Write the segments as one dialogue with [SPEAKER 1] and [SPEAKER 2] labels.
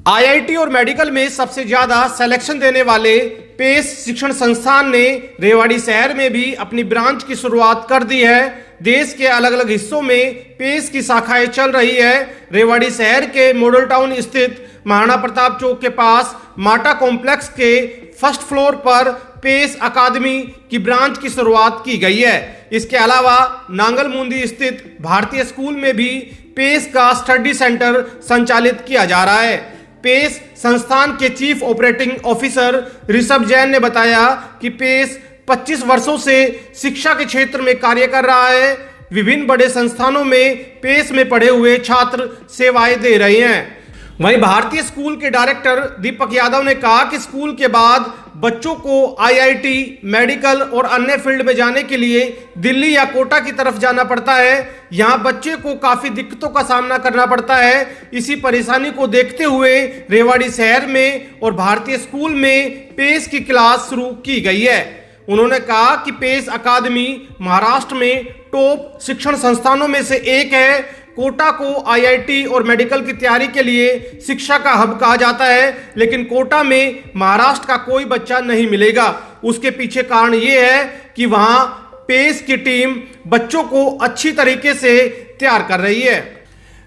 [SPEAKER 1] IIT और medical में सबसे ज्यादा सिलेक्शन देने वाले पेस शिक्षण संस्थान ने रेवाड़ी शहर में भी अपनी ब्रांच की शुरुआत कर दी है। देश के अलग अलग हिस्सों में पेस की शाखाएं चल रही है। रेवाड़ी शहर के मॉडल टाउन स्थित महाराणा प्रताप चौक के पास माटा कॉम्प्लेक्स के फर्स्ट फ्लोर पर पेस अकादमी की ब्रांच की शुरुआत की गई है। इसके अलावा नांगल मुंदी स्थित भारतीय स्कूल में भी पेस का स्टडी सेंटर संचालित किया जा रहा है। पेस संस्थान के chief operating officer Rishabh Jain ने बताया कि पेस 25 वर्षों से शिक्षा के क्षेत्र में कार्य कर रहा है। विभिन्न बड़े संस्थानों में पेस में पढ़े हुए छात्र सेवाएं दे रहे हैं। वहीं भारतीय स्कूल के डायरेक्टर दीपक यादव ने कहा कि स्कूल के बाद बच्चों को आईआईटी, मेडिकल और अन्य फील्ड में जाने के लिए दिल्ली या कोटा की तरफ जाना पड़ता है। यहाँ बच्चे को काफी दिक्कतों का सामना करना पड़ता है। इसी परेशानी को देखते हुए रेवाड़ी शहर में और भारतीय स्कूल में पेस की क्लास शुरू की गई है। उन्होंने कहा कि पेस अकादमी महाराष्ट्र में टॉप शिक्षण संस्थानों में से एक है। कोटा को आईआईटी और मेडिकल की तैयारी के लिए शिक्षा का हब कहा जाता है, लेकिन कोटा में महाराष्ट्र का कोई बच्चा नहीं मिलेगा। उसके पीछे कारण ये है कि वहां पेस की टीम बच्चों को अच्छी तरीके से तैयार कर रही है।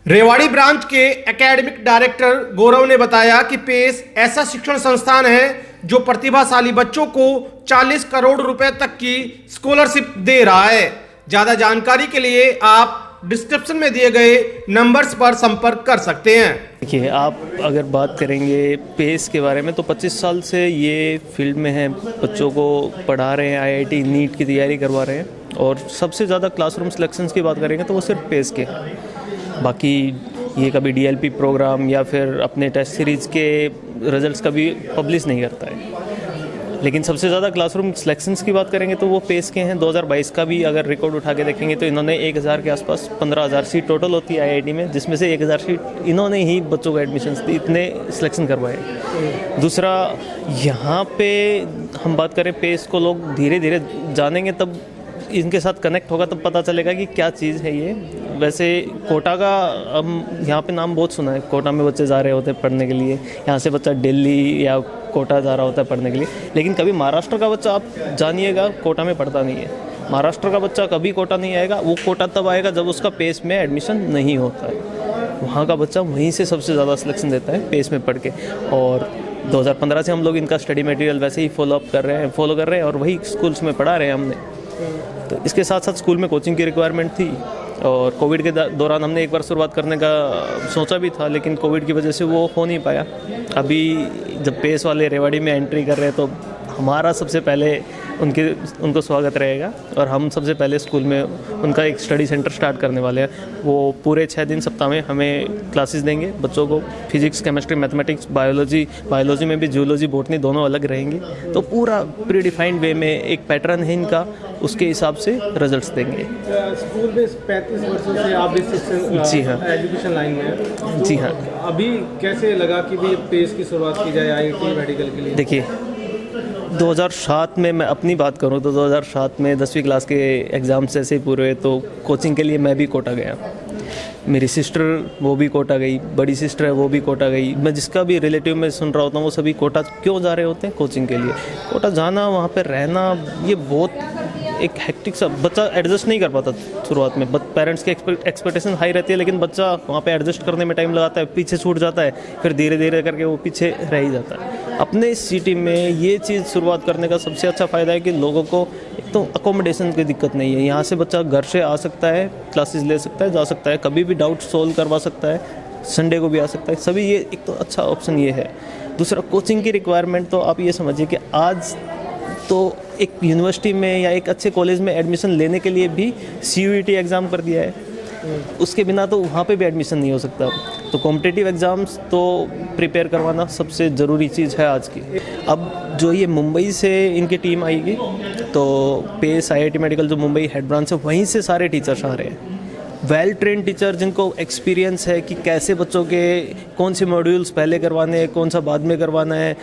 [SPEAKER 1] रेवाड़ी ब्रांच के एकेडमिक डायरेक्टर गौरव ने बताया कि पेस ऐसा शिक्षण संस्थान है जो प्रतिभाशाली बच्चों को 40 करोड़ रुपए तक की स्कॉलरशिप दे रहा है। ज्यादा जानकारी के लिए आप डिस्क्रिप्शन में दिए गए नंबर्स पर संपर्क कर सकते हैं।
[SPEAKER 2] देखिए, आप अगर बात करेंगे पेस के बारे में तो 25 साल से ये फील्ड में है। बच्चों को पढ़ा रहे हैं, आईआईटी नीट की तैयारी करवा रहे हैं और सबसे ज़्यादा क्लासरूम सिलेक्शंस की बात करेंगे तो वो सिर्फ पेस के हैं। बाकी ये कभी डीएलपी प्रोग्राम या फिर अपने टेस्ट सीरीज़ के रिजल्ट्स कभी पब्लिश नहीं करता है। लेकिन सबसे ज़्यादा क्लासरूम सिलेक्शंस की बात करेंगे तो वो पेस के हैं। 2022 का भी अगर रिकॉर्ड उठा के देखेंगे तो इन्होंने 1000 के आसपास 15,000 सीट टोटल होती है आईआईटी में, जिसमें से 1000 सीट इन्होंने ही बच्चों को एडमिशन्स दी, इतने सिलेक्शन करवाए। दूसरा, यहाँ पे हम बात करें पेस को लोग धीरे धीरे जानेंगे, तब इनके साथ कनेक्ट होगा तब पता चलेगा कि क्या चीज़ है ये। वैसे कोटा का हम यहाँ पे नाम बहुत सुना है, कोटा में बच्चे जा रहे होते हैं पढ़ने के लिए, यहाँ से बच्चा दिल्ली या कोटा जा रहा होता है पढ़ने के लिए। लेकिन कभी महाराष्ट्र का बच्चा आप जानिएगा कोटा में पढ़ता नहीं है। महाराष्ट्र का बच्चा कभी कोटा नहीं आएगा, वो कोटा तब आएगा जब उसका पेस में एडमिशन नहीं होता है। वहाँ का बच्चा वहीं से सबसे ज़्यादा सिलेक्शन देता है पेस में पढ़ के। और 2015 से हम लोग इनका स्टडी मटेरियल वैसे ही फॉलो कर रहे हैं और वही स्कूल्स में पढ़ा रहे हैं हमने। तो इसके साथ साथ स्कूल में कोचिंग की रिक्वायरमेंट थी और कोविड के दौरान हमने एक बार शुरुआत करने का सोचा भी था, लेकिन कोविड की वजह से वो हो नहीं पाया। अभी जब पेस वाले रेवाड़ी में एंट्री कर रहे हैं तो हमारा सबसे पहले उनको स्वागत रहेगा और हम सबसे पहले स्कूल में उनका एक स्टडी सेंटर स्टार्ट करने वाले हैं। वो पूरे 6 दिन सप्ताह में हमें क्लासेस देंगे बच्चों को। फिजिक्स, केमिस्ट्री, मैथमेटिक्स, बायोलॉजी में भी जूलॉजी, बॉटनी दोनों अलग रहेंगे। तो पूरा प्री डिफाइंड वे में एक पैटर्न है इनका, उसके हिसाब से रिजल्ट्स देंगे।
[SPEAKER 3] स्कूल में 35 वर्षों से आप इस
[SPEAKER 2] जी हाँ
[SPEAKER 3] एजुकेशन लाइन में हैं।
[SPEAKER 2] जी हाँ।
[SPEAKER 3] अभी कैसे लगा कि भी पेस की शुरुआत की जाए आईआईटी मेडिकल के लिए?
[SPEAKER 2] देखिए, 2007 में मैं अपनी बात करूं तो 2007 में 10वीं क्लास के एग्ज़ाम्स ऐसे ही पूरे हुए तो कोचिंग के लिए मैं भी कोटा गया। मेरी सिस्टर वो भी कोटा गई, बड़ी सिस्टर है वो भी कोटा गई। मैं जिसका भी रिलेटिव में सुन रहा होता हूँ वो सभी कोटा क्यों जा रहे होते हैं? कोचिंग के लिए। कोटा जाना, वहाँ पर रहना, ये बहुत एक हेक्टिक सा, बच्चा एडजस्ट नहीं कर पाता शुरुआत में। पेरेंट्स की एक्सपेक्टेशन हाई रहती है, लेकिन बच्चा वहाँ पे एडजस्ट करने में टाइम लगाता है, पीछे छूट जाता है, फिर धीरे धीरे करके वो पीछे रह ही जाता है। अपने सिटी में ये चीज़ शुरुआत करने का सबसे अच्छा फ़ायदा है कि लोगों को एक तो अकोमोडेशन की दिक्कत नहीं है। यहाँ से बच्चा घर से आ सकता है, क्लासेस ले सकता है, जा सकता है, कभी भी डाउट सोल्व करवा सकता है, संडे को भी आ सकता है। सभी ये एक तो अच्छा ऑप्शन ये है। दूसरा, कोचिंग की रिक्वायरमेंट तो आप ये समझिए कि आज तो एक यूनिवर्सिटी में या एक अच्छे कॉलेज में एडमिशन लेने के लिए भी CUET एग्ज़ाम कर दिया है। उसके बिना तो वहाँ पे भी एडमिशन नहीं हो सकता। तो कॉम्पिटिटिव एग्ज़ाम्स तो प्रिपेयर करवाना सबसे ज़रूरी चीज़ है आज की। अब जो ये मुंबई से इनकी टीम आएगी तो पेस आईआईटी मेडिकल जो मुंबई हेड ब्रांच है, वहीं से सारे टीचर्स आ रहे हैं। वेल ट्रेंड टीचर जिनको एक्सपीरियंस है कि कैसे बच्चों के कौन से मॉड्यूल्स पहले करवाने हैं, कौन सा बाद में करवाना है,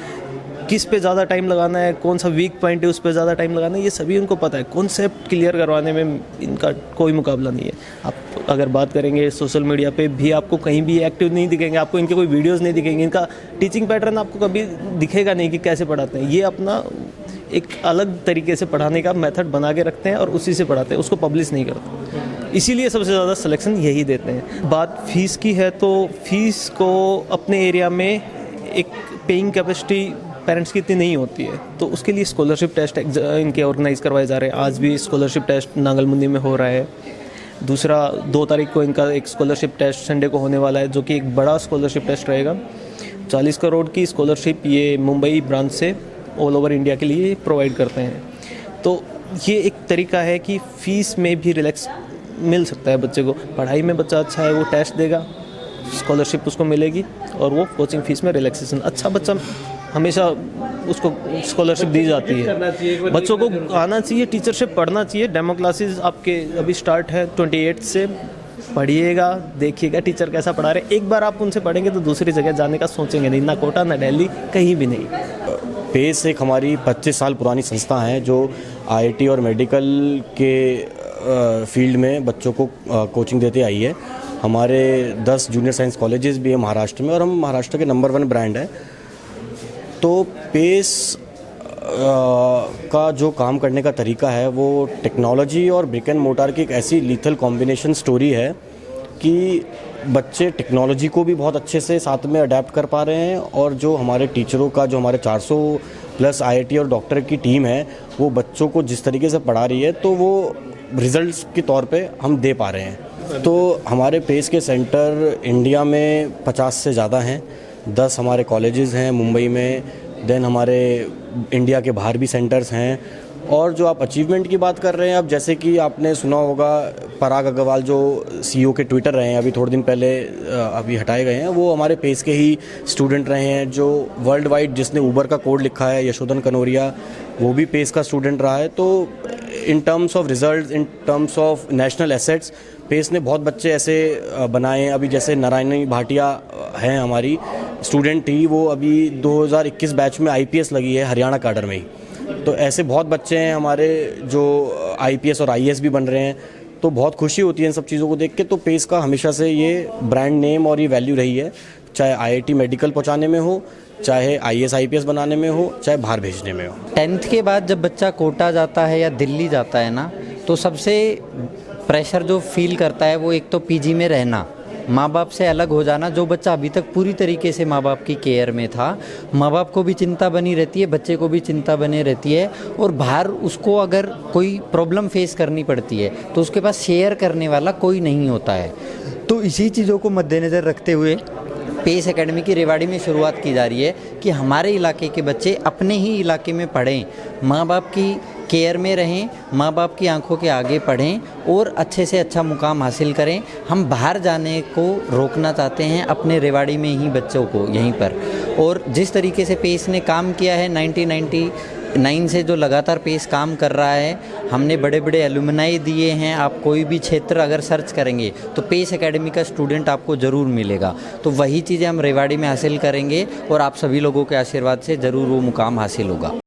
[SPEAKER 2] किस पे ज़्यादा टाइम लगाना है, कौन सा वीक पॉइंट है उस पे ज़्यादा टाइम लगाना है, ये सभी उनको पता है। कॉन्सेप्ट क्लियर करवाने में इनका कोई मुकाबला नहीं है। आप अगर बात करेंगे सोशल मीडिया पे भी आपको कहीं भी एक्टिव नहीं दिखेंगे, आपको इनके कोई वीडियोस नहीं दिखेंगे, इनका टीचिंग पैटर्न आपको कभी दिखेगा नहीं कि कैसे पढ़ाते हैं। ये अपना एक अलग तरीके से पढ़ाने का मेथड बना के रखते हैं और उसी से पढ़ाते हैं, उसको पब्लिश नहीं करते, इसीलिए सबसे ज़्यादा सिलेक्शन यही देते हैं। बात फ़ीस की है तो फ़ीस को अपने एरिया में एक पेइंग कैपेसिटी पेरेंट्स की इतनी नहीं होती है, तो उसके लिए स्कॉलरशिप टेस्ट इनके ऑर्गेनाइज करवाए जा रहे हैं। आज भी स्कॉलरशिप टेस्ट नागलमुंदी में हो रहा है। दूसरा 2 तारीख को इनका एक स्कॉलरशिप टेस्ट संडे को होने वाला है, जो कि एक बड़ा स्कॉलरशिप टेस्ट रहेगा। 40 करोड़ की स्कॉलरशिप ये मुंबई ब्रांच से ऑल ओवर इंडिया के लिए प्रोवाइड करते हैं। तो ये एक तरीका है कि फ़ीस में भी रिलैक्स मिल सकता है बच्चे को। पढ़ाई में बच्चा अच्छा है, वो टेस्ट देगा, स्कॉलरशिप उसको मिलेगी और वो कोचिंग फ़ीस में रिलैक्सेशन। अच्छा बच्चा हमेशा उसको स्कॉलरशिप दी जाती है। बच्चों को आना चाहिए, टीचरशिप पढ़ना चाहिए। डेमो क्लासेस आपके अभी स्टार्ट है 28 से, पढ़िएगा, देखिएगा टीचर कैसा पढ़ा रहे। एक बार आप उनसे पढ़ेंगे तो दूसरी जगह जाने का सोचेंगे नहीं, ना कोटा ना दिल्ली, कहीं भी नहीं।
[SPEAKER 4] पेस एक हमारी 25 साल पुरानी संस्था है जो आईआईटी और मेडिकल के फील्ड में बच्चों को कोचिंग देते आई है। हमारे 10 जूनियर साइंस कॉलेजेस भी हैं महाराष्ट्र में और हम महाराष्ट्र के नंबर 1 ब्रांड है। तो पेस का जो काम करने का तरीका है वो टेक्नोलॉजी और ब्रिक एंड मोटार की एक ऐसी लीथल कॉम्बिनेशन स्टोरी है कि बच्चे टेक्नोलॉजी को भी बहुत अच्छे से साथ में अडेप्ट कर पा रहे हैं और जो हमारे टीचरों का, जो हमारे 400 प्लस आईआईटी और डॉक्टर की टीम है, वो बच्चों को जिस तरीके से पढ़ा रही है तो वो रिजल्ट्स के तौर पे हम दे पा रहे हैं। तो हमारे पेस के सेंटर इंडिया में 50 से ज़्यादा हैं। 10 हमारे कॉलेजेस हैं मुंबई में, देन हमारे इंडिया के बाहर भी सेंटर्स हैं। और जो आप अचीवमेंट की बात कर रहे हैं, अब जैसे कि आपने सुना होगा पराग अग्रवाल जो सीईओ के ट्विटर रहे हैं, अभी थोड़े दिन पहले अभी हटाए गए हैं, वो हमारे पेस के ही स्टूडेंट रहे हैं। जो वर्ल्ड वाइड जिसने ऊबर का कोड लिखा है, यशोधन कनोरिया, वो भी पेस का स्टूडेंट रहा है। तो in terms of result, in terms of national assets, PACE ने बहुत बच्चे ऐसे बनाए हैं। अभी जैसे नारायणी भाटिया हैं हमारी स्टूडेंट थी, वो अभी 2021 बैच में आईपीएस लगी है हरियाणा कैडर में ही। तो ऐसे बहुत बच्चे हैं हमारे जो आईपीएस और आईएएस भी बन रहे हैं। तो बहुत खुशी होती है इन सब चीज़ों को देख के। तो पेस का हमेशा से ये ब्रांड नेम और ये वैल्यू रही है, चाहे आईआईटी मेडिकल पहुंचाने में हो, चाहे आईएएस आईपीएस बनाने में हो, चाहे बाहर भेजने में हो।
[SPEAKER 5] 10th के बाद जब बच्चा कोटा जाता है या दिल्ली जाता है ना, तो सबसे प्रेशर जो फील करता है वो एक तो पीजी में रहना, माँ बाप से अलग हो जाना। जो बच्चा अभी तक पूरी तरीके से माँ बाप की केयर में था, माँ बाप को भी चिंता बनी रहती है, बच्चे को भी चिंता बनी रहती है। और बाहर उसको अगर कोई प्रॉब्लम फेस करनी पड़ती है तो उसके पास शेयर करने वाला कोई नहीं होता है। तो इसी चीज़ों को मद्देनज़र रखते हुए पेस एकेडमी की रेवाड़ी में शुरुआत की जा रही है कि हमारे इलाके के बच्चे अपने ही इलाके में पढ़ें, माँ बाप की केयर में रहें, माँ बाप की आंखों के आगे पढ़ें और अच्छे से अच्छा मुकाम हासिल करें। हम बाहर जाने को रोकना चाहते हैं अपने रेवाड़ी में ही बच्चों को यहीं पर। और जिस तरीके से पेस ने काम किया है 1999 से, जो लगातार पेस काम कर रहा है, हमने बड़े बड़े एलुमनाई दिए हैं। आप कोई भी क्षेत्र अगर सर्च करेंगे तो पेस एकेडमी का स्टूडेंट आपको ज़रूर मिलेगा। तो वही चीज़ें हम रेवाड़ी में हासिल करेंगे और आप सभी लोगों के आशीर्वाद से ज़रूर वो मुकाम हासिल होगा।